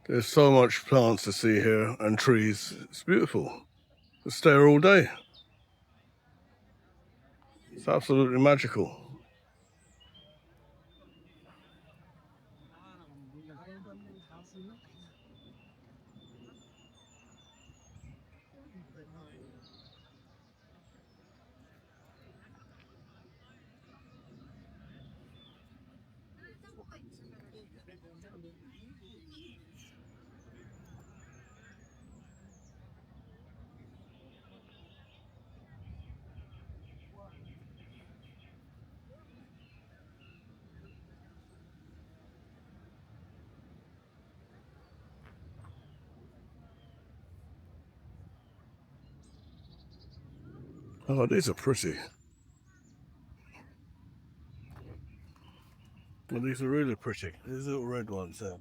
There's so much plants to see here and trees. It's beautiful. Could stay here all day. It's absolutely magical. Oh, these are pretty. Well, these are really pretty. These little red ones there.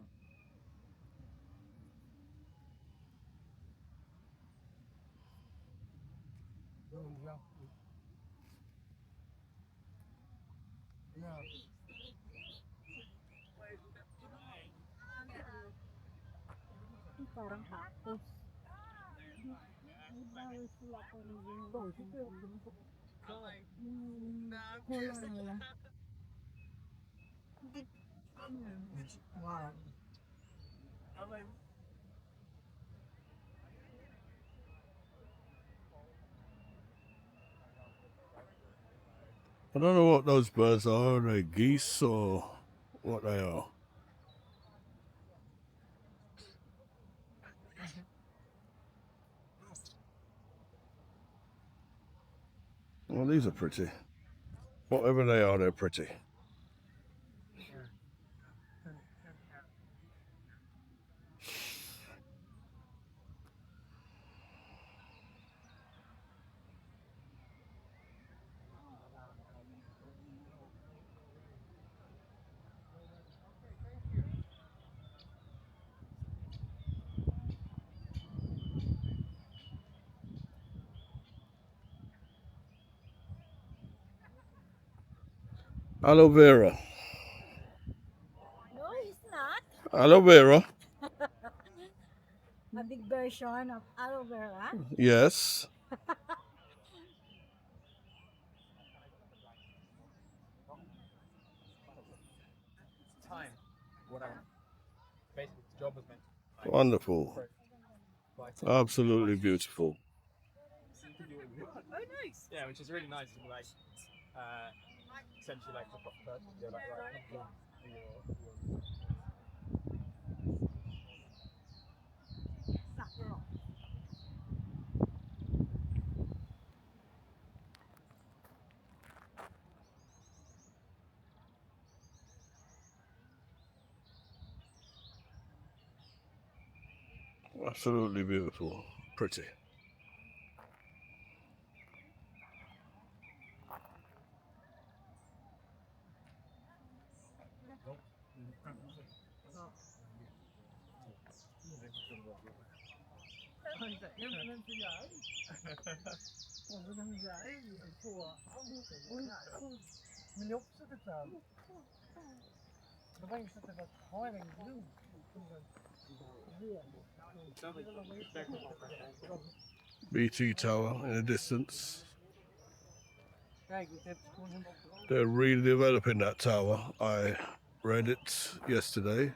I don't know what those birds are. Are they geese or what they are? Well, these are pretty. Whatever they are, they're pretty. Aloe vera. No, it's not. Aloe vera. A big version of aloe vera. Yes. Wonderful. Absolutely beautiful. Absolutely beautiful. Pretty. BT Tower in the distance. They're redeveloping that tower. I read it yesterday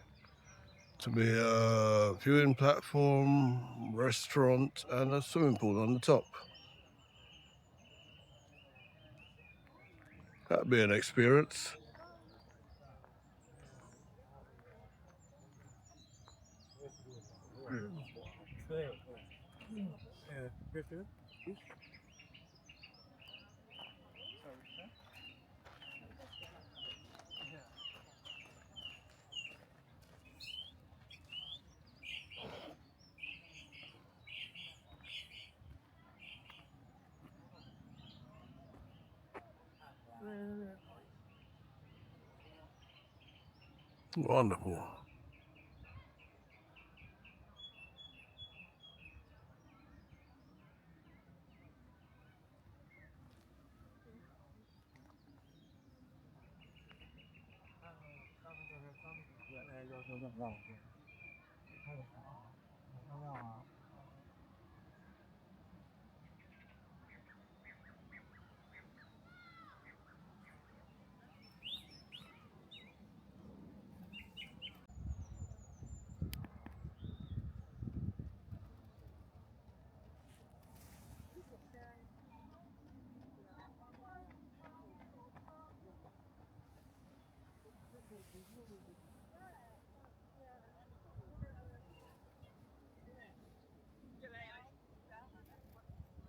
to be a viewing platform, restaurant, and a swimming pool on the top. That'd be an experience. Wonderful.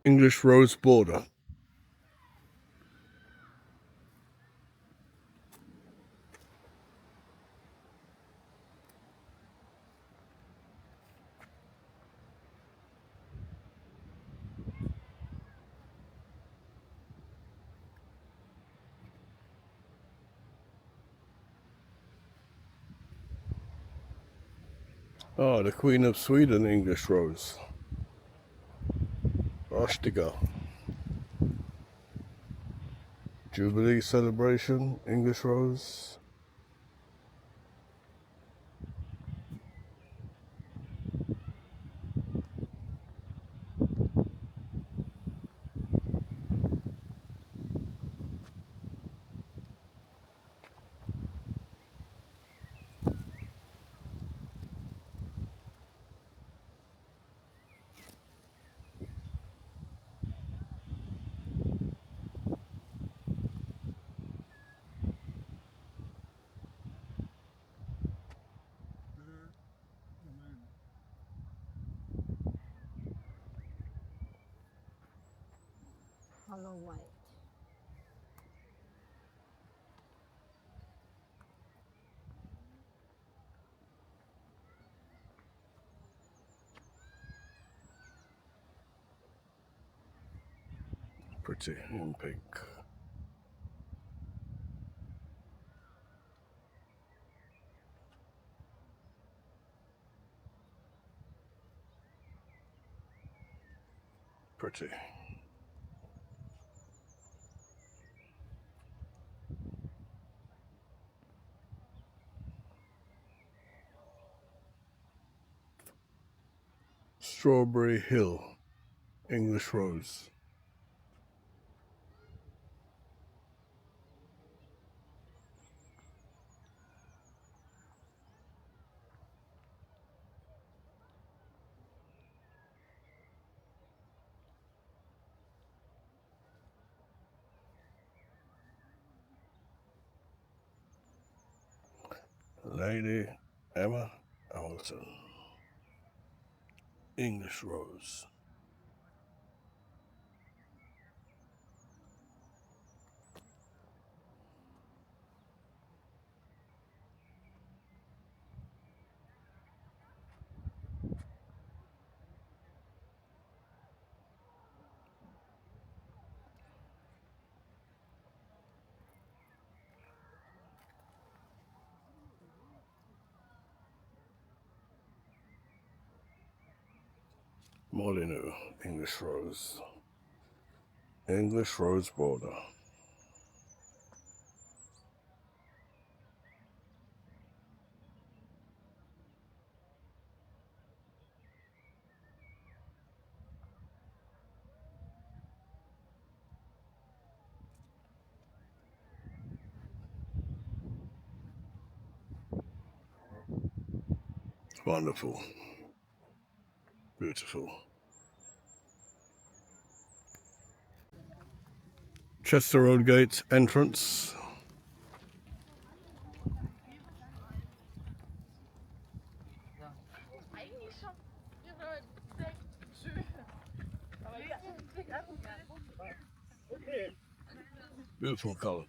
English rose border. Oh, the Queen of Sweden English rose. Rashtiga. Jubilee celebration English rose. Color white. Pretty in pink. Pretty. Strawberry Hill English rose. Lady Emma Hamilton English rose. Molyneux English rose. English rose border. Wonderful. Beautiful. Chester Road Gate entrance. Beautiful color.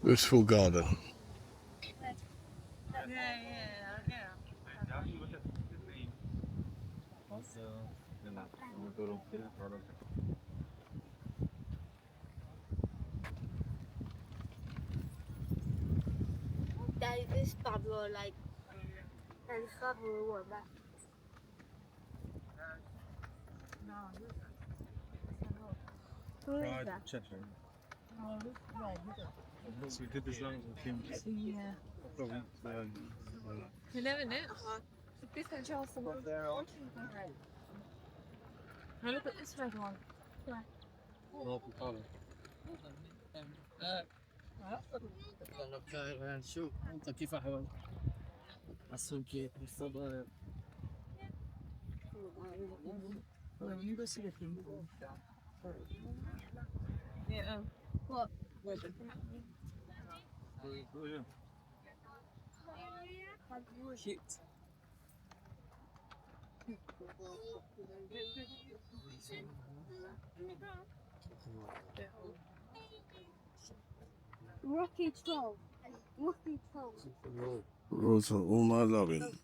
Beautiful garden. like this bubble, like and cover what that. No, who is that? No, this right here. So we did this long as a team. Yeah. You never know. This one Chelsea. Now look at this red one. شوف انت كيف احوال السوكي الصبر Yeah. What? cute. Rocky 12. Rocky 12. Rosa, all my loving.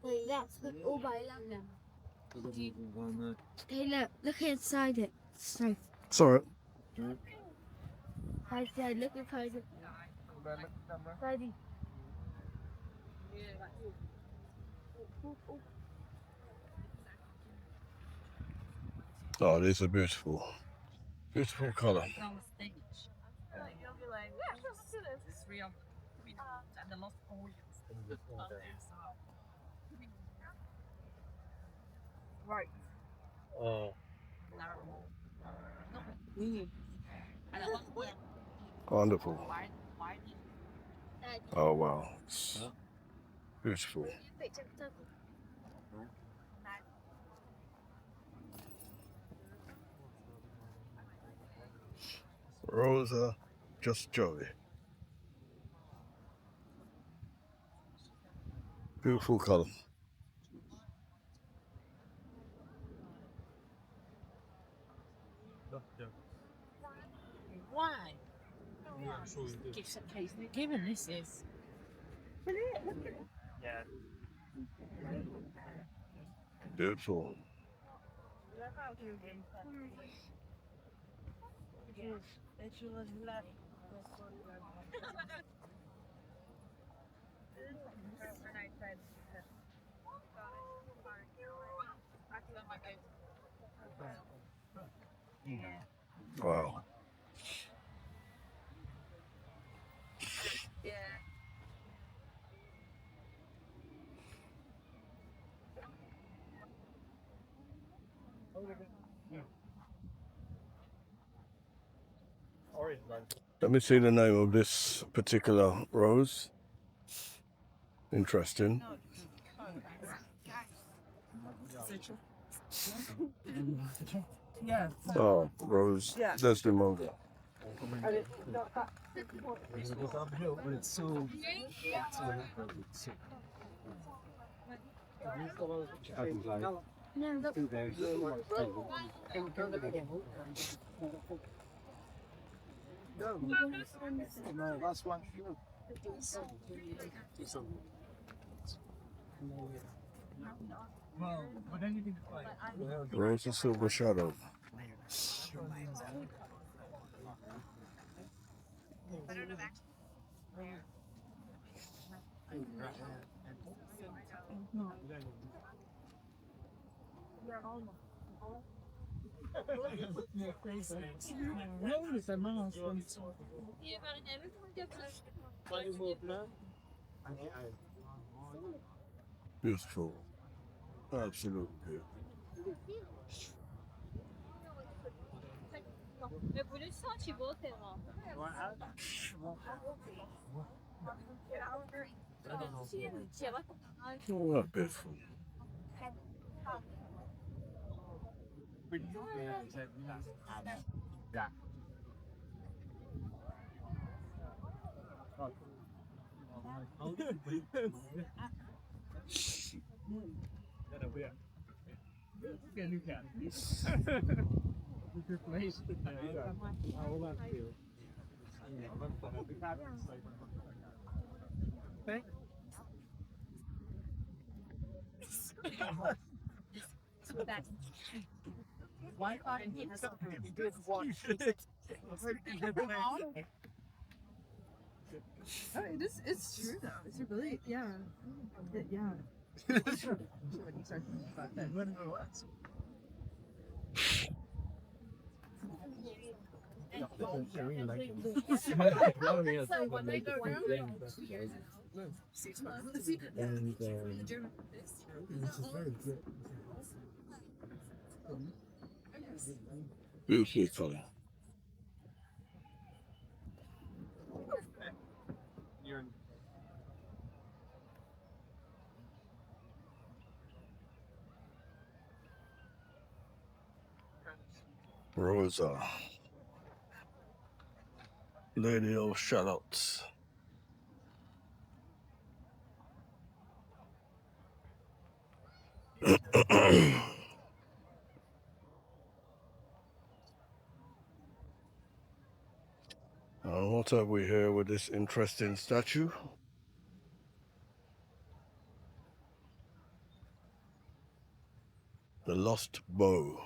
Wait, that's all by them. Hey, look inside it. So, Sorry. I said, look inside it. Ready. Oh, these are beautiful. Beautiful colour. On the stage. You'll be like, yeah, let's do this. It's real. And the lost audience. Right. Oh. Wonderful. Oh, wow. It's beautiful. Rosa, just Joey. Beautiful colour. Why? Gifts that case given this is. Yeah. Beautiful. Wow. Yeah. Let me see the name of this particular rose. Interesting. Yeah. Oh, Rose Desdemona. But it's so. No, look. No, that's one. Well, but anything like Rose of Silver Shadow. Beautiful. Absolutely beautiful. Mais pour le sang, tu vois, c'est rare. Oh, that's beautiful. Yeah. Why can't he have Oh, it is. It's true though. It's a really yeah. Yeah. When you start thinking about that, when it was. I really like it. So when they go down 2 years ago, 6 months, And the German this is very good. Beautiful color. You're Rosa. Lady of Shallots. What have we here with this interesting statue? The Lost Bow.